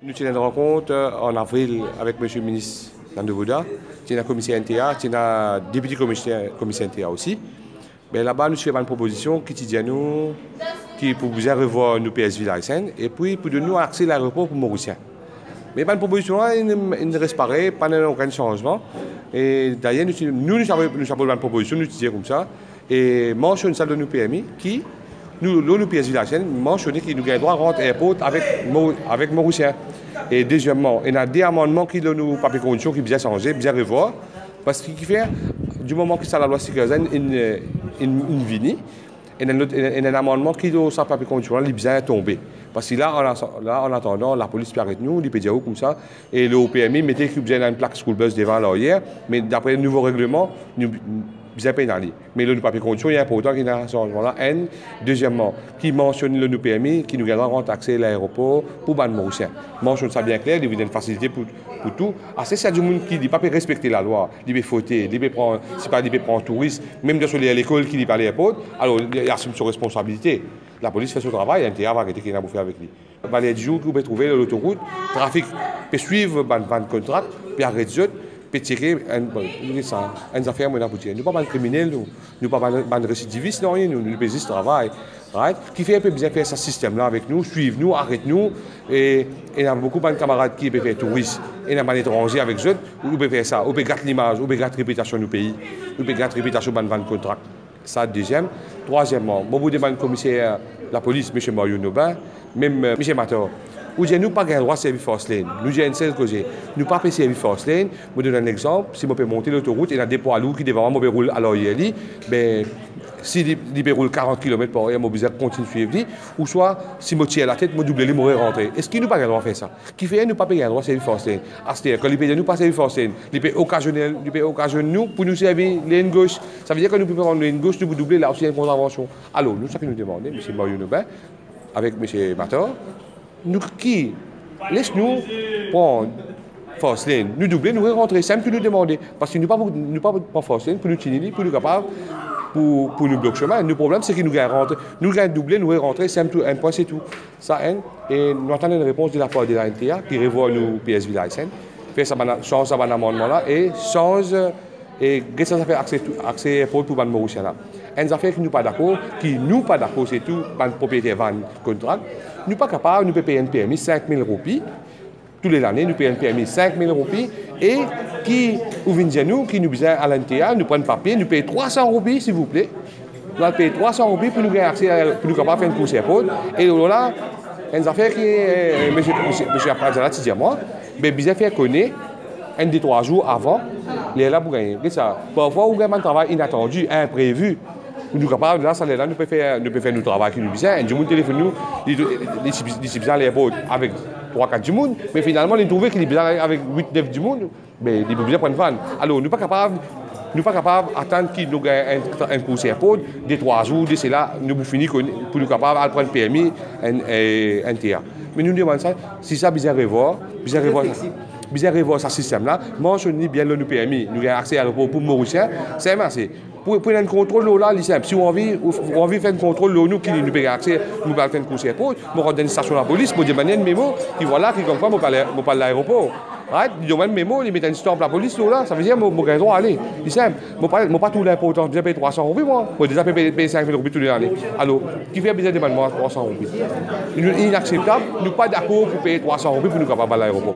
Nous avons une rencontre en avril avec M. le ministre Nandevouda, qui est un commissaire NTA, qui est un député commissaire NTA aussi. Là-bas, nous faisons une proposition quotidienne qui pour vous revoir nos PS Villars et puis pour donner accès à l'aéroport pour Mauricien. Mais une proposition ne reste pareil, pas aucun changement. Et d'ailleurs, nous avons une proposition, nous disons comme ça, et mentionne ça de nos PMI qui, nous PS Villars, mentionne qu'il nous gagne droit à rentrer à l'aéroport avec Mauricien. Et deuxièmement, il y a des amendements qui donnent nos papiers conditions qui bien changer, bien revoir. Parce qu'il fait, du moment que ça la loi sécuritaire, une vini, il y a un amendement qui doit sa papier condition, il bien tomber. Parce que là, en attendant, la police peut arrêter nous, il peut dire comme ça. Et le OPMI mettait qu'il y a une plaque school bus devant l'arrière, mais d'après le nouveau règlement, nous bien pénalisé. Mais le papier condition, il y a important qu'il y ait un changement-là. Deuxièmement, qui mentionne le PMI, qui nous garde accès à l'aéroport pour les Mauriciens. Mentionne ça bien clair, il y a une facilité pour tout. C'est du monde qui ne peut pas respecter la loi, il peut fauter, il peut prendre, c'est pas il peut prendre un touriste, même de à l'école qui n'est pas à l'aéroport, alors il assume ses responsabilités. La police fait son travail, un TR va arrêter qu'il a bouffé avec lui. Les jours que vous pouvez trouver l'autoroute, le trafic peut suivre le contrat, puis arrêter. Peut tirer une affaire nous ne sommes pas des criminels, nous ne sommes pas des récidivistes, nous faisons ce travail. Right? Qui fait un peu bien faire ce système-là avec nous, suivre nous, arrête nous. Et il y a beaucoup de camarades qui peuvent faire touristes, et il y a des étrangers avec eux, où peuvent faire ça, où peuvent gâter l'image, où peuvent gâter la réputation du pays, où peuvent gâter la réputation de notre contrat. Ça, deuxième. Troisièmement, je vous demande commissaire la police, M. Mario Nobin, même M. Mator. Nous n'avons pas le droit de servir Force Lane. Nous avons une seule cause. Nous n'avons pas servir Force Lane. Je vous donne un exemple. Si je peux monter l'autoroute, il y a des poids lourds qui devant moi, je roule à l'arrière. Si je roule 40 km/h, je vais continuer à suivre. Ou soit, si je tire la tête, je double, je vais rentrer. Est-ce qu'il nous pas le droit de faire ça? Qui fait nous pas le droit de servir Force Lane? C'est-à-dire que les nous pas servir Force Lane. Les pays occasionnels, nous pour nous servir les gauche. Ça veut dire que nous pouvons prendre les gauche, nous doubler là aussi une contravention. Alors, nous, ce que nous demandons, M. Mario Nobin, avec M. Mator, nous qui laisse-nous prendre Force Lane, nous doubler, nous rentrer, c'est ce que nous demandons. Parce que nous ne pas prendre Force Lane pour nous tenir, pour nous capables, pour nous bloquer le chemin. Le problème, c'est que nous gagnons rentrer, nous gagnons doubler, nous rentrer, c'est un point, c'est tout. Ça, et nous attendons une réponse de la part de la NTA qui revoit nos PS Villars, fait ça, change ça, amendement-là, et change, et ça fait accès pour les Mauriciens là. Une affaire qui nous pas d'accord, c'est tout, le propriétaire vend contrat. Nous ne sommes pas capables, nous payer un PMI 5 000 roupies. Tous les années, nous payons un PMI 5 000 roupies. Et qui nous qui nous besoin à l'NTA, nous prenons papier, nous payons 300 roupies, s'il vous plaît. Nous allons payer 300 roupies pour nous gagner accès, pour nous capables de faire une course à épaule. Et là, une affaire qui est, M. Aprazala, tu dis à moi, mais bien faire connaître, un des 3 jours avant, les là pour gagner. Parfois, on gagne un travail inattendu, imprévu. Nous sommes capables, là, nous pouvons faire notre travail qui nous besoin. Un jour, téléphone nous, les besoin l'aéroport avec 3-4 du monde, mais finalement, ils trouvent qu'il est besoin avec 8-9 du monde, mais ils peuvent bien prendre van. Alors, nous ne sommes pas capables d'attendre qu'ils nous gagnent un course aéroport, des 3 jours, de cela, nous finissons pour nous capables de prendre PMI et NTA. Mais nous demandons ça, si ça, bien revoir ce système-là, mentionnez bien le PMI, nous avons accès à l'aéroport pour Mauricien, c'est assez. Pour un contrôle là, c'est simple. Si on a envie de faire un contrôle nous qui nous peut accès, nous allons faire un conseil pour, nous rendre une station de la police, pour demander une mémo, qui voilà, qui comprend, nous parle de l'aéroport. Ils demandent une mémo, ils mettent un stamp de la police là, ça veut dire que nous avons droit à aller. C'est simple. Je ne pas tout l'important, je paye 300 roupies, moi. Je déjà payer 5 000 roupies tous les années. Alors, qui fait besoin de demander 300 roupies? Inacceptable, nous ne sommes pas d'accord pour payer 300 roupies pour nous capables à l'aéroport.